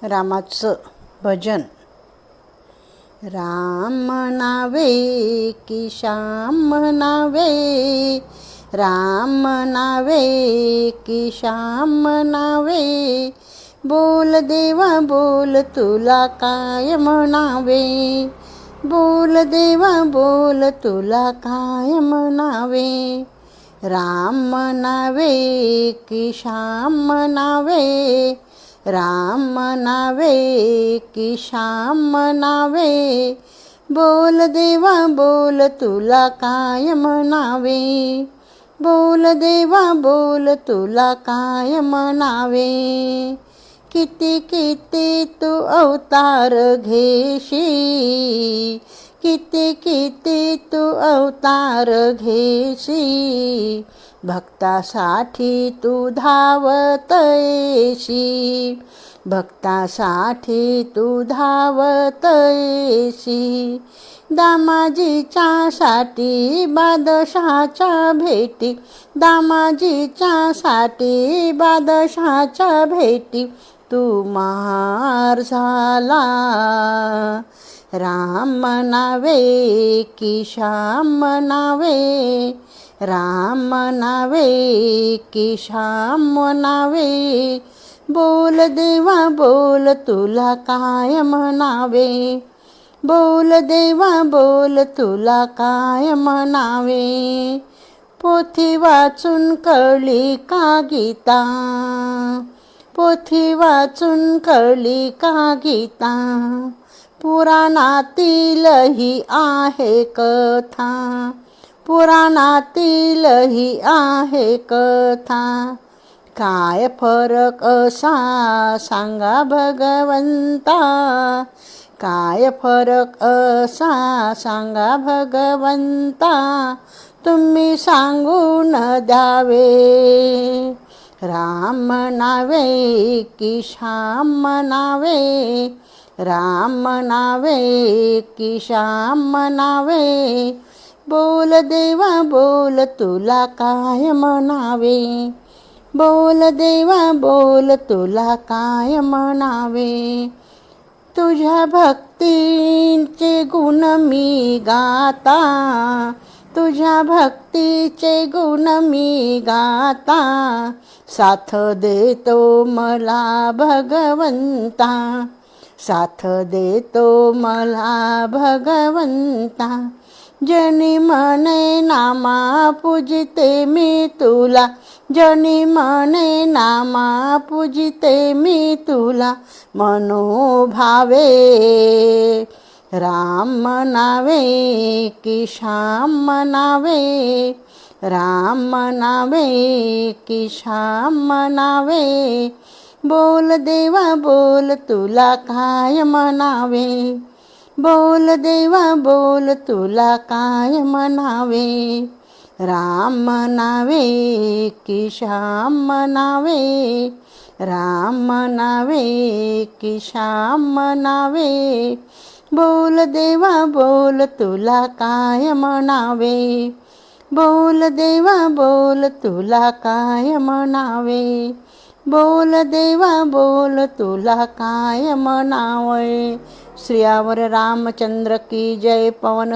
रामाचं भजन. राम म्हणावे की श्याम म्हणावे, राम म्हणावे की श्याम म्हणावे, बोल देवा बोल तुला काय म्हणावे, बोल देवा बोल तुला काय म्हणावे. राम म्हणावे की श्याम म्हणावे, राम म्हणावे की श्याम म्हणावे, बोल देवा बोल तुला काय म्हणावे, बोल देवा बोल तुला काय म्हणावे. किती किती तू अवतार घेशी, किती किती तू अवतार घेशी, भक्तासाठी तू धावत येशी, भक्तासाठी तू धावत येशी. दामाजीच्या साठी बादशाहाच्या भेटी, दामाजीच्या साठी बादशाहाच्या भेटी, तू महार झाला. राम म्हणावे की श्याम म्हणावे, राम म्हणावे की श्याम म्हणावे, बोल देवा बोल तुला काय म्हणावे, बोल देवा बोल तुला काय म्हणावे. पोथी वाचून कळली का गीता, पोथी वाचून कळली का गीता, पुराणातील ही आहे कथा, पुराणातील ही आहे कथा. काय फरक असा सांगा भगवंता, काय फरक असा सांगा भगवंता, तुम्ही सांगून द्यावे. राम म्हणावे की श्याम म्हणावे, राम म्हणावे की श्याम म्हणावे, बोल देवा बोल तुला काय म्हणावे, बोल देवा बोल तुला काय म्हणावे. तुझ्या भक्तीचे गुण मी गाता, तुझ्या भक्तीचे गुण मी गाता, साथ देतो मला भगवंता, साथ देतो मला भगवंता. जनी म्हणे नामा पूजिते मी तुला, जनी म्हणे नामा पूजिते मी तुला, मनोभावे. राम म्हणावे की श्याम म्हणावे, राम म्हणावे की श्याम म्हणावे, बोल देवा बोल तुला काय म्हणावे, बोल देवा बोल तुला काय म्हणावे. राम म्हणावे की श्याम म्हणावे, राम म्हणावे की श्याम म्हणावे, बोल देवा बोल तुला काय म्हणावे, बोल देवा बोल तुला काय म्हणावे, बोल देवा बोल तुला काय म्हणावे. श्रीयावर रामचंद्र की जय. पवन